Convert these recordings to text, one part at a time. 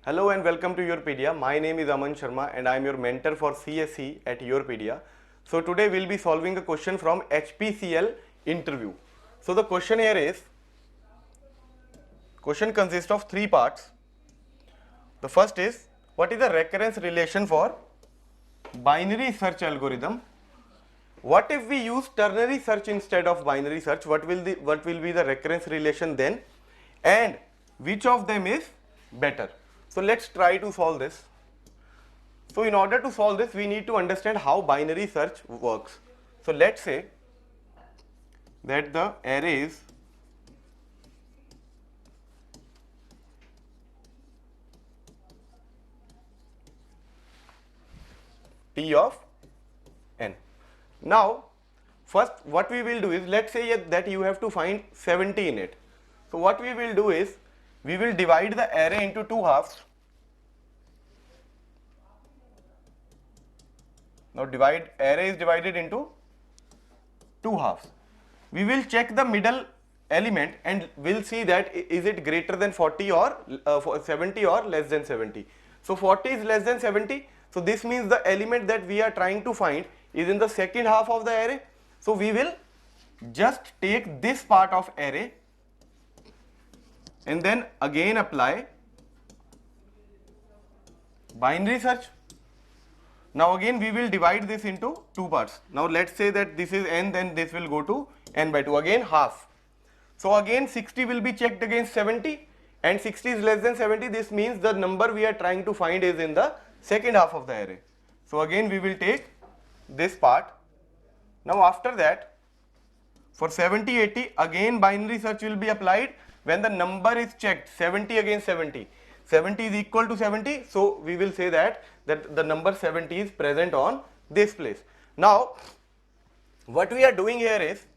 Hello and welcome to Yourpedia. My name is Aman Sharma and I am your mentor for CSE at Yourpedia. So today we'll be solving a question from HPCL interview. So the question here is, question consists of three parts. The first is, what is the recurrence relation for binary search algorithm? What if we use ternary search instead of binary search? What will be the recurrence relation then? And which of them is better? So let's try to solve this. So in order to solve this, we need to understand how binary search works. So let's say that the arrays T of n. Now, first what we will do is, let's say that you have to find 70 in it. So what we will do is, we will divide the array into two halves. Now array is divided into two halves. We will check the middle element and we'll see that is it greater than 40 or 70 or less than 70. So 40 is less than 70. So this means the element that we are trying to find is in the second half of the array. So we will just take this part of array and then again apply binary search. Now again we will divide this into two parts. Now let's say that this is n, then this will go to n by 2, again half. So again 60 will be checked against 70 and 60 is less than 70. This means the number we are trying to find is in the second half of the array. So again we will take this part. Now after that, for 70, 80, again binary search will be applied when the number is checked 70 against 70. 70 is equal to 70, so we will say that the number 70 is present on this place. Now what we are doing here is,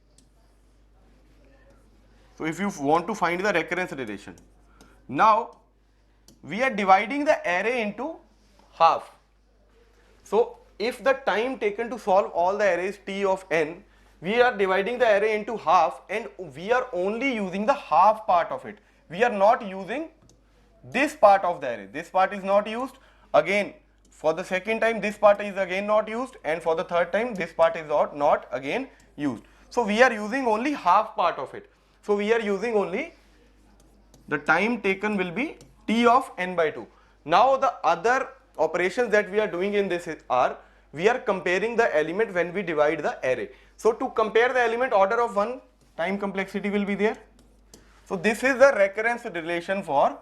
so if you want to find the recurrence relation, now we are dividing the array into half. So if the time taken to solve all the arrays T of n, we are dividing the array into half and we are only using the half part of it. We are not using this part of the array. This part is not used. Again, for the second time this part is again not used, and for the third time this part is not again used. So we are using only half part of it. So we are using only the time taken will be T of n by 2. Now the other operations that we are doing in this are, we are comparing the element when we divide the array. So to compare the element, order of 1 time complexity will be there. So this is the recurrence relation for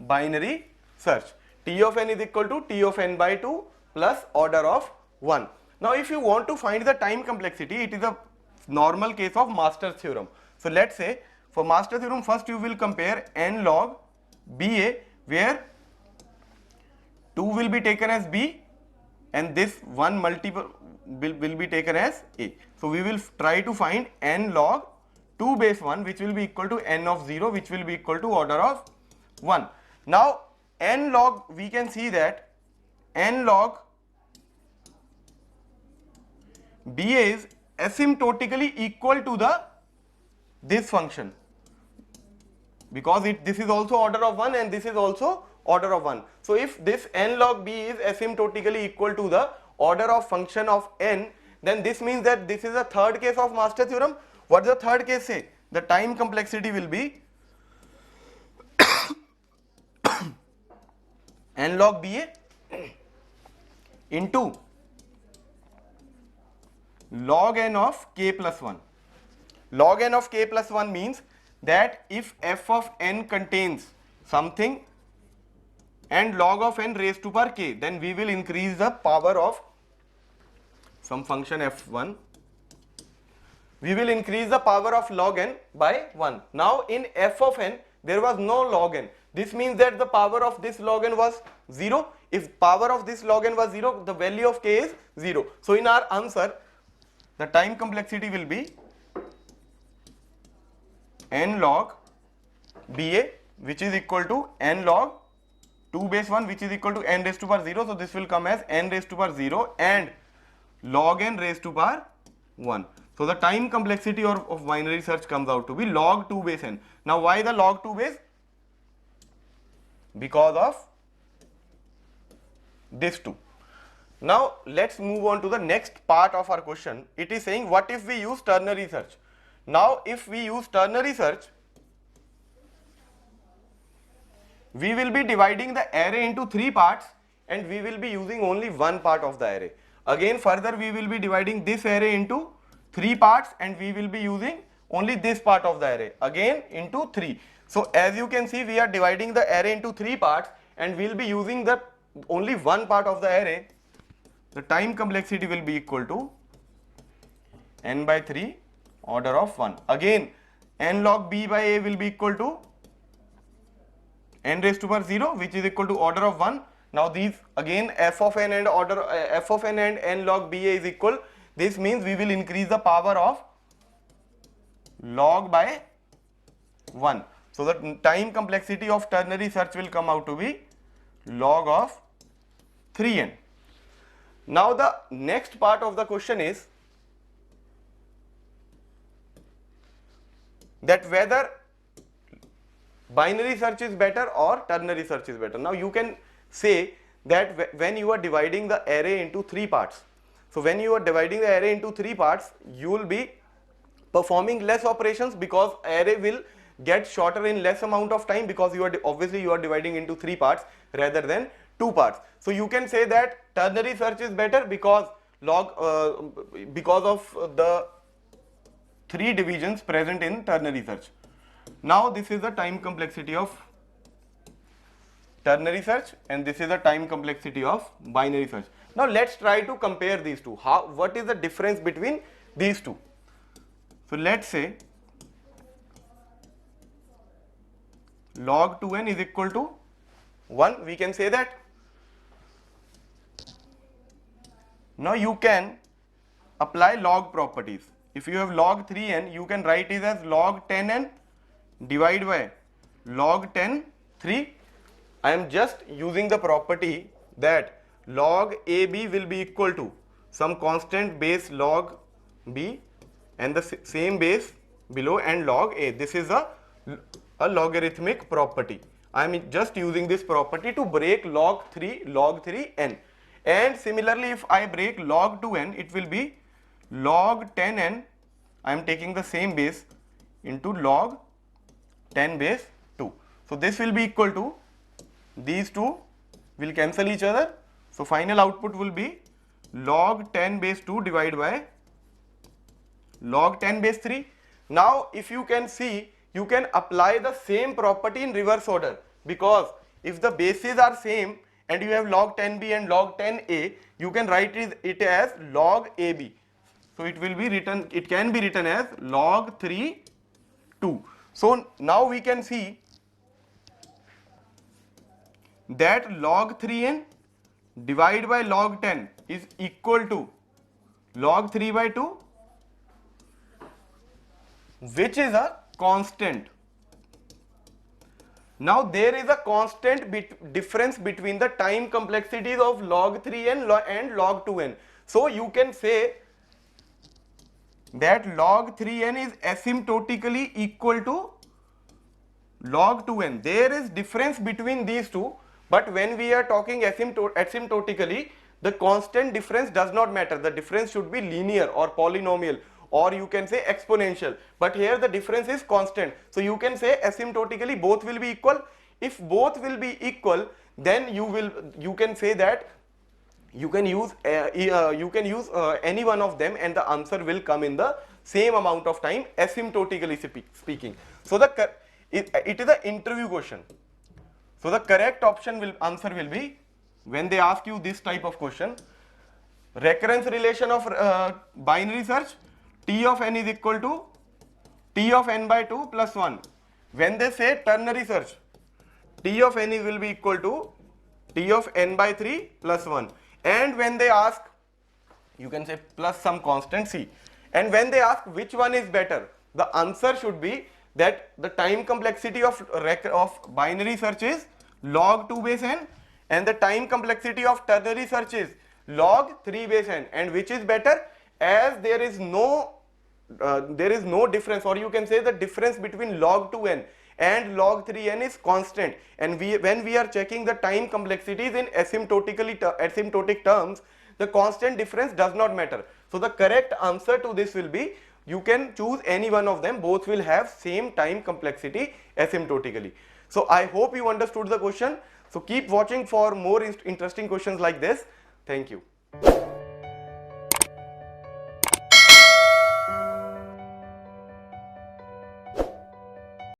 binary search. T of n is equal to T of n by 2 plus order of 1. Now if you want to find the time complexity, it is a normal case of Master's theorem. So let's say for Master's theorem, first you will compare n log BA, where 2 will be taken as B and this 1 multiple will be taken as A. So we will try to find n log 2 base 1, which will be equal to n of 0, which will be equal to order of 1. Now n log, we can see that n log BA is asymptotically equal to this function, because this is also order of 1 and this is also order of 1. So if this n log B is asymptotically equal to the order of function of n, then this means that this is a third case of Master theorem. What does the third case say? The time complexity will be n log BA into log n of k plus 1. Log n of k plus 1 means that if f of n contains something and log of n raised to power k, then we will increase the power of some function f1. We will increase the power of log n by 1. Now in f of n there was no log n. This means that the power of this log n was 0. If power of this log n was 0, the value of k is 0. So in our answer, the time complexity will be n log BA, which is equal to n log 2 base 1, which is equal to n raised to power 0. So this will come as n raised to power 0 and log n raised to power 1. So the time complexity of binary search comes out to be log 2 base n. Now why the log 2 base? Because of this 2. Now let's move on to the next part of our question. It is saying what if we use ternary search. Now if we use ternary search, we will be dividing the array into 3 parts and we will be using only one part of the array. Again further we will be dividing this array into 3 parts and we will be using only this part of the array again into 3. So as you can see, we are dividing the array into 3 parts and we will be using the only one part of the array. The time complexity will be equal to n by 3 order of 1. Again n log b by a will be equal to n raised to power 0, which is equal to order of 1. Now these again f of n and order f of n and n log ba is equal. This means we will increase the power of log by 1. So the time complexity of ternary search will come out to be log of 3n. Now the next part of the question is that whether binary search is better or ternary search is better. Now you can say that when you are dividing the array into 3 parts, so when you are dividing the array into 3 parts, you will be performing less operations because array will get shorter in less amount of time, because you are obviously you are dividing into 3 parts rather than 2 parts. So you can say that ternary search is better because because of the 3 divisions present in ternary search. Now this is the time complexity of ternary search and this is the time complexity of binary search. Now let's try to compare these two. What is the difference between these two? So let's say log 2n is equal to 1. We can say that. Now you can apply log properties. If you have log 3n, you can write it as log 10n divide by log 10 3. I am just using the property that log ab will be equal to some constant base log b and the same base below and log a. This is a logarithmic property. I am just using this property to break log 3n. And similarly, if I break log 2n, it will be log 10n. I am taking the same base into log 10 base 2. So this will be equal to, these two will cancel each other. So final output will be log 10 base 2 divided by log 10 base 3. Now if you can see, you can apply the same property in reverse order, because if the bases are same and you have log 10b and log 10a, you can write it as log ab. So it will be written, it can be written as log 3 2. So now we can see that log 3n divided by log 10 is equal to log 3 by 2, which is a constant. Now there is a constant difference between the time complexities of log 3n and log 2n. So you can say that log 3n is asymptotically equal to log 2n. There is difference between these two, but when we are talking asymptotically, the constant difference does not matter. The difference should be linear or polynomial, or you can say exponential, but here the difference is constant. So you can say asymptotically both will be equal. If both will be equal, then you can say that you can use any one of them and the answer will come in the same amount of time, asymptotically speaking. So it is an interview question. So the correct answer will be, when they ask you this type of question, recurrence relation of binary search, T of n is equal to T of n by 2 plus 1. When they say ternary search, T of n will be equal to T of n by 3 plus 1. And when they ask, you can say plus some constant c. And when they ask which one is better, the answer should be that the time complexity of binary search is log 2 base n and the time complexity of ternary search is log 3 base n. And which is better? As there is no difference, or you can say the difference between log 2n and log 3n is constant, and when we are checking the time complexities in asymptotic terms, the constant difference does not matter. So the correct answer to this will be, you can choose any one of them, both will have same time complexity asymptotically. So I hope you understood the question. So keep watching for more interesting questions like this. Thank you.